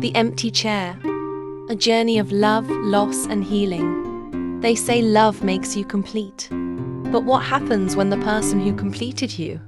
The empty chair. A journey of love, loss, and healing. They say love makes you complete. But what happens when the person who completed you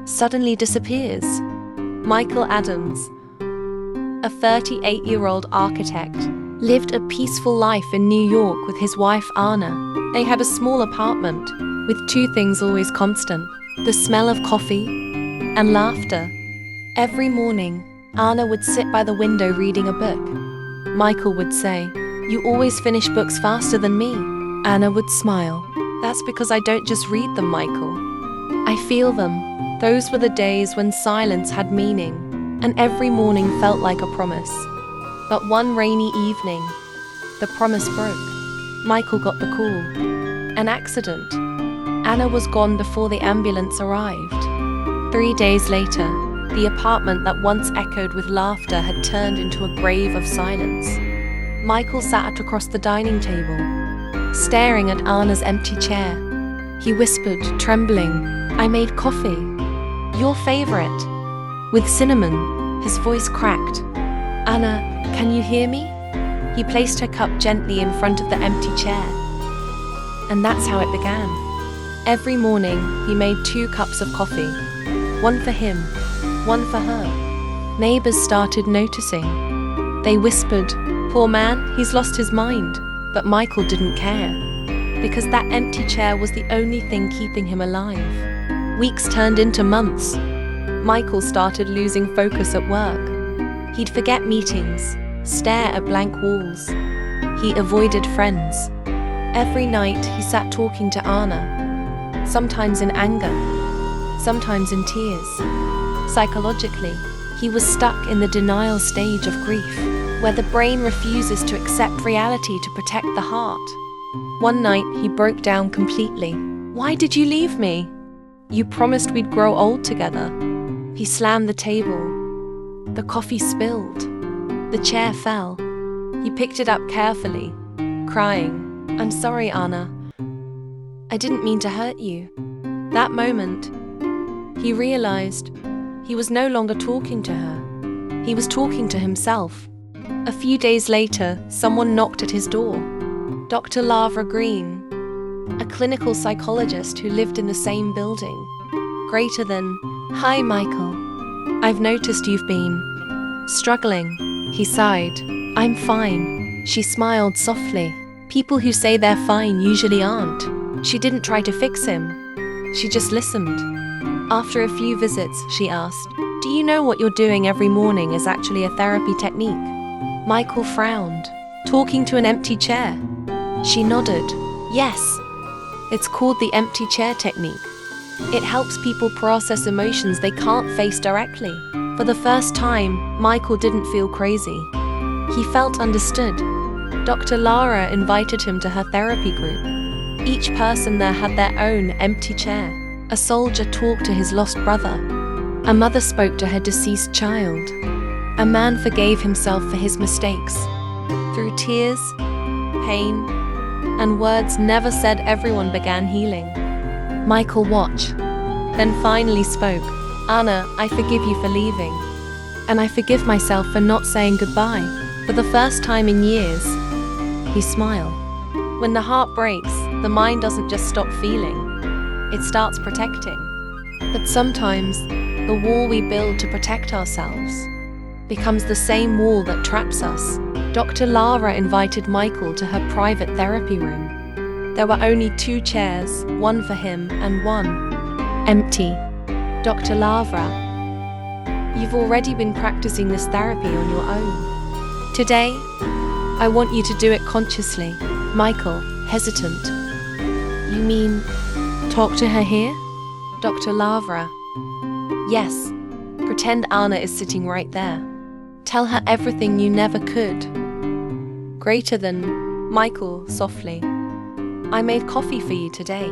suddenly disappears? Michael Adams, a 38-year-old architect, lived a peaceful life in New York with his wife Anna. They had a small apartment with two things always constant: the smell of coffee and laughter. Every morning, Anna would sit by the window reading a book. Michael would say, "You always finish books faster than me." Anna would smile. "That's because I don't just read them, Michael. I feel them." Those were the days when silence had meaning, and every morning felt like a promise. But one rainy evening, the promise broke. Michael got the call. An accident. Anna was gone before the ambulance arrived. 3 days later, the apartment that once echoed with laughter had turned into a grave of silence. Michael sat across the dining table, staring at Anna's empty chair. He whispered, trembling, "I made coffee. Your favorite. With cinnamon." His voice cracked. "Anna, can you hear me?" He placed her cup gently in front of the empty chair. And that's how it began. Every morning, he made 2 cups of coffee. One for him, one for her. Neighbors started noticing. They whispered, "Poor man, he's lost his mind." But Michael didn't care, because that empty chair was the only thing keeping him alive. Weeks turned into months. Michael started losing focus at work. He'd forget meetings, stare at blank walls. He avoided friends. Every night he sat talking to Anna, sometimes in anger, sometimes in tears. Psychologically, he was stuck in the denial stage of grief, where the brain refuses to accept reality to protect the heart. One night, he broke down completely. "Why did you leave me? You promised we'd grow old together." He slammed the table. The coffee spilled. The chair fell. He picked it up carefully, crying, "I'm sorry, Anna. I didn't mean to hurt you." That moment, he realized he was no longer talking to her. He was talking to himself. A few days later, someone knocked at his door. Dr. Lavra Green, a clinical psychologist who lived in the same building. Greater than, "Hi, Michael. I've noticed you've been struggling." He sighed. "I'm fine." She smiled softly. People who say they're fine usually aren't. She didn't try to fix him. She just listened. After a few visits, she asked, "Do you know what you're doing every morning is actually a therapy technique?" Michael frowned. "Talking to an empty chair?" She nodded. "Yes. It's called the empty chair technique. It helps people process emotions they can't face directly." For the first time, Michael didn't feel crazy. He felt understood. Dr. Lara invited him to her therapy group. Each person there had their own empty chair. A soldier talked to his lost brother. A mother spoke to her deceased child. A man forgave himself for his mistakes. Through tears, pain, and words never said, everyone began healing. Michael watched, then finally spoke. "Anna, I forgive you for leaving. And I forgive myself for not saying goodbye." For the first time in years, he smiled. When the heart breaks, the mind doesn't just stop feeling. It starts protecting. But sometimes, the wall we build to protect ourselves becomes the same wall that traps us. Dr. Lara invited Michael to her private therapy room. There were only 2 chairs, one for him and one empty. "Dr. Lavra, you've already been practicing this therapy on your own. Today, I want you to do it consciously." Michael, hesitant. "You mean, talk to her here?" Dr. Lavra, "Yes. Pretend Anna is sitting right there. Tell her everything you never could." Greater than, Michael, softly, "I made coffee for you today."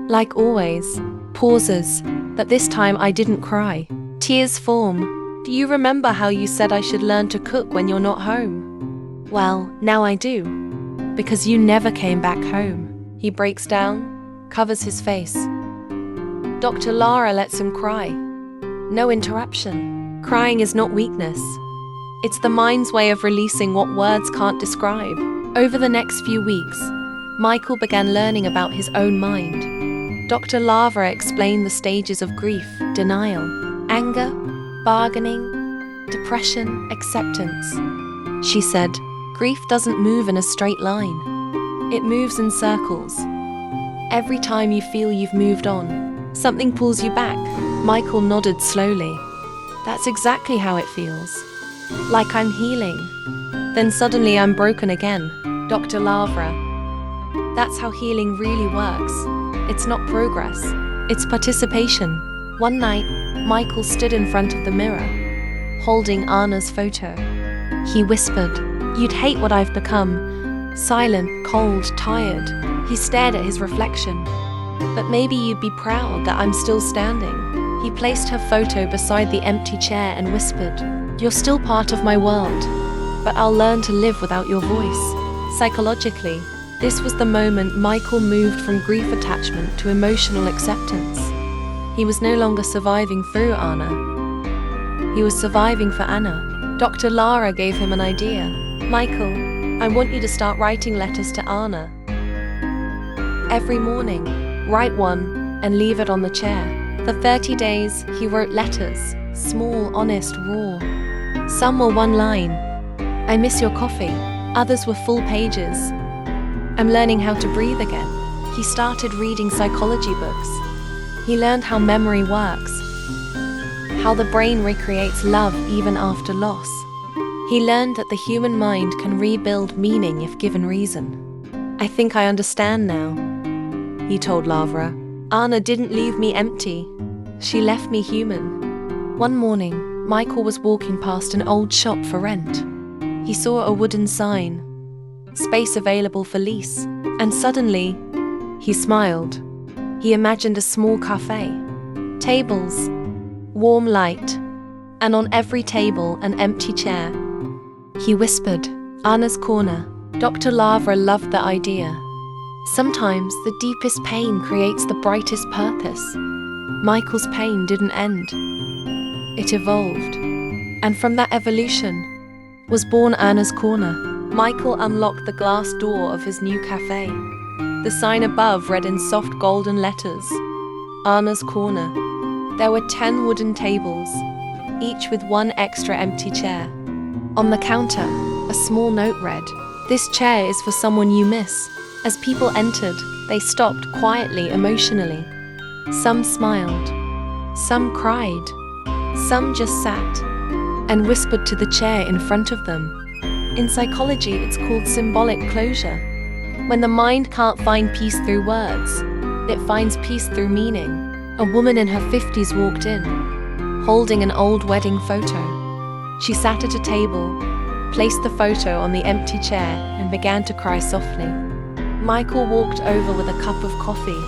Like always, pauses, but this time I didn't cry. Tears form. "Do you remember how you said I should learn to cook when you're not home?" "Well, now I do. Because you never came back home." He breaks down, covers his face. Dr. Lara lets him cry. No interruption. Crying is not weakness. It's the mind's way of releasing what words can't describe. Over the next few weeks, Michael began learning about his own mind. Dr. Lavra explained the stages of grief, denial, anger, bargaining, depression, acceptance. She said, grief doesn't move in a straight line. It moves in circles. Every time you feel you've moved on, something pulls you back. Michael nodded slowly. That's exactly how it feels. Like I'm healing. Then suddenly I'm broken again. Dr. Lavra. That's how healing really works. It's not progress. It's participation. One night, Michael stood in front of the mirror, holding Anna's photo. He whispered, "You'd hate what I've become. Silent, cold, tired." He stared at his reflection. "But maybe you'd be proud that I'm still standing." He placed her photo beside the empty chair and whispered, "You're still part of my world, but I'll learn to live without your voice." Psychologically, this was the moment Michael moved from grief attachment to emotional acceptance. He was no longer surviving through Anna. He was surviving for Anna. Dr. Lara gave him an idea. "Michael, I want you to start writing letters to Anna. Every morning, write one and leave it on the chair." For 30 days, he wrote letters, small, honest, raw. Some were one line, "I miss your coffee." Others were full pages, "I'm learning how to breathe again." He started reading psychology books. He learned how memory works, how the brain recreates love even after loss. He learned that the human mind can rebuild meaning if given reason. "I think I understand now," he told Lavra. "Anna didn't leave me empty. She left me human." One morning, Michael was walking past an old shop for rent. He saw a wooden sign, "Space available for lease," and suddenly, he smiled. He imagined a small cafe, tables, warm light, and on every table an empty chair. He whispered, "Anna's corner." Dr. Lavra loved the idea. Sometimes the deepest pain creates the brightest purpose. Michael's pain didn't end. It evolved. And from that evolution was born Anna's Corner. Michael unlocked the glass door of his new cafe. The sign above read in soft golden letters, "Anna's Corner." There were 10 wooden tables, each with one extra empty chair. On the counter, a small note read, "This chair is for someone you miss." As people entered, they stopped quietly, emotionally. Some smiled, some cried, some just sat and whispered to the chair in front of them. In psychology, it's called symbolic closure. When the mind can't find peace through words, it finds peace through meaning. A woman in her 50s walked in, holding an old wedding photo. She sat at a table, placed the photo on the empty chair, and began to cry softly. Michael walked over with a cup of coffee.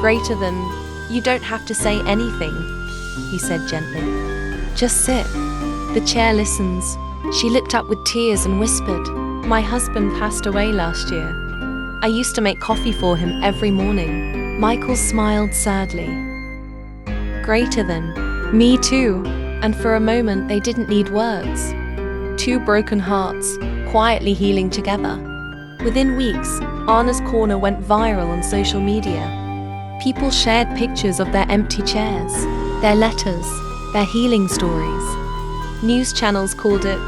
"Greater than, you don't have to say anything," he said gently. "Just sit." The chair listens. She looked up with tears and whispered, "My husband passed away last year. I used to make coffee for him every morning." Michael smiled sadly. "Greater than, me too." And for a moment they didn't need words. Two broken hearts, quietly healing together. Within weeks, Anna's Corner went viral on social media. People shared pictures of their empty chairs, their letters, their healing stories. News channels called it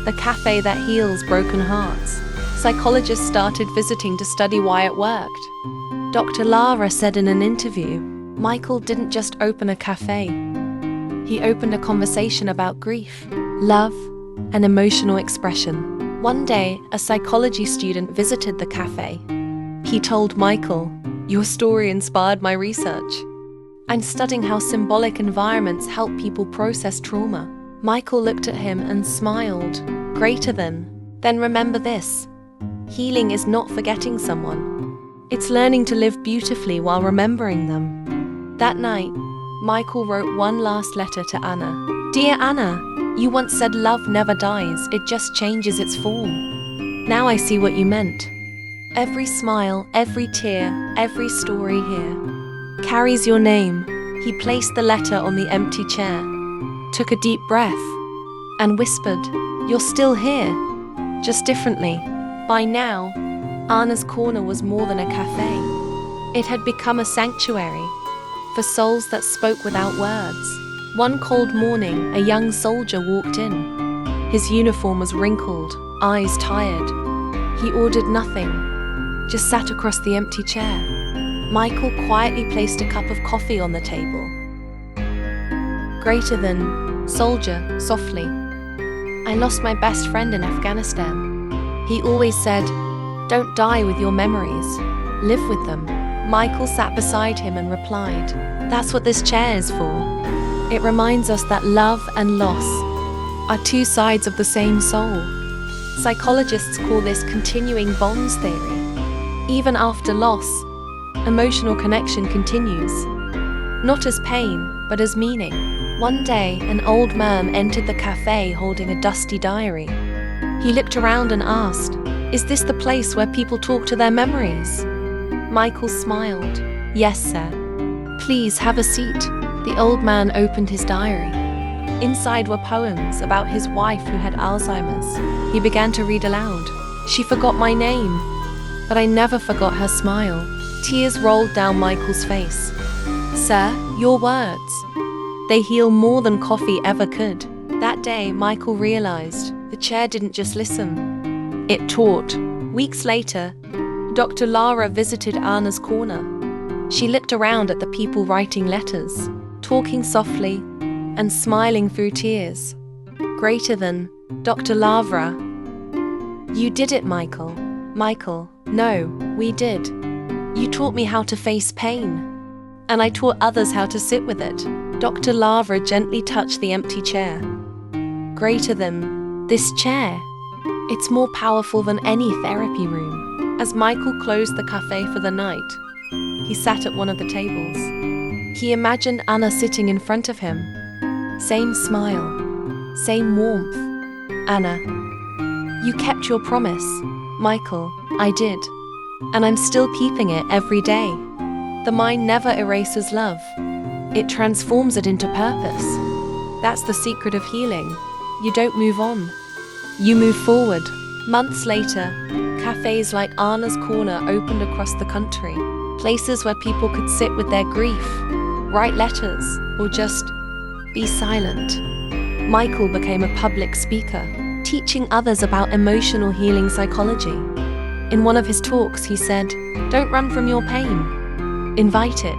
the cafe that heals broken hearts. Psychologists started visiting to study why it worked. Dr. Lara said in an interview, Michael didn't just open a cafe. He opened a conversation about grief, love, and emotional expression. One day, a psychology student visited the cafe. He told Michael, "Your story inspired my research. I'm studying how symbolic environments help people process trauma." Michael looked at him and smiled. "Greater than. Then remember this. Healing is not forgetting someone. It's learning to live beautifully while remembering them." That night, Michael wrote one last letter to Anna. "Dear Anna, you once said love never dies, it just changes its form. Now I see what you meant. Every smile, every tear, every story here carries your name." He placed the letter on the empty chair, took a deep breath, and whispered, "You're still here, just differently." By now, Anna's corner was more than a cafe. It had become a sanctuary for souls that spoke without words. One cold morning, a young soldier walked in. His uniform was wrinkled, eyes tired. He ordered nothing, just sat across the empty chair. Michael quietly placed a cup of coffee on the table. "Greater than," soldier, softly. "I lost my best friend in Afghanistan. He always said, 'Don't die with your memories, live with them.'" Michael sat beside him and replied, "That's what this chair is for. It reminds us that love and loss are two sides of the same soul." Psychologists call this continuing bonds theory. Even after loss, emotional connection continues, not as pain, but as meaning. One day, an old man entered the cafe holding a dusty diary. He looked around and asked, "Is this the place where people talk to their memories?" Michael smiled. "Yes, sir. Please have a seat." The old man opened his diary. Inside were poems about his wife who had Alzheimer's. He began to read aloud. "She forgot my name, but I never forgot her smile." Tears rolled down Michael's face. "Sir, your words, they heal more than coffee ever could." That day, Michael realized the chair didn't just listen, it taught. Weeks later, Dr. Lara visited Anna's corner. She looked around at the people writing letters, talking softly, and smiling through tears. "Greater than, Dr. Lavra. You did it, Michael." "Michael, no, we did. You taught me how to face pain, and I taught others how to sit with it." Dr. Lavra gently touched the empty chair. "Greater than, this chair. It's more powerful than any therapy room." As Michael closed the cafe for the night, he sat at one of the tables. He imagined Anna sitting in front of him. Same smile, same warmth. "Anna, you kept your promise." "Michael, I did. And I'm still keeping it every day." The mind never erases love. It transforms it into purpose. That's the secret of healing. You don't move on. You move forward. Months later, cafes like Anna's Corner opened across the country. Places where people could sit with their grief, write letters, or just be silent. Michael became a public speaker, teaching others about emotional healing psychology. In one of his talks, he said, "Don't run from your pain. Invite it.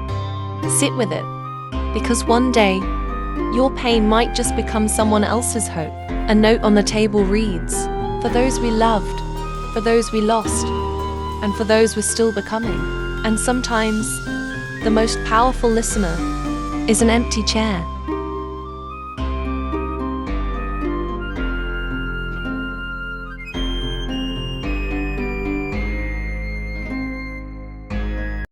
Sit with it. Because one day, your pain might just become someone else's hope." A note on the table reads, "For those we loved, for those we lost, and for those we're still becoming." And sometimes, the most powerful listener is an empty chair.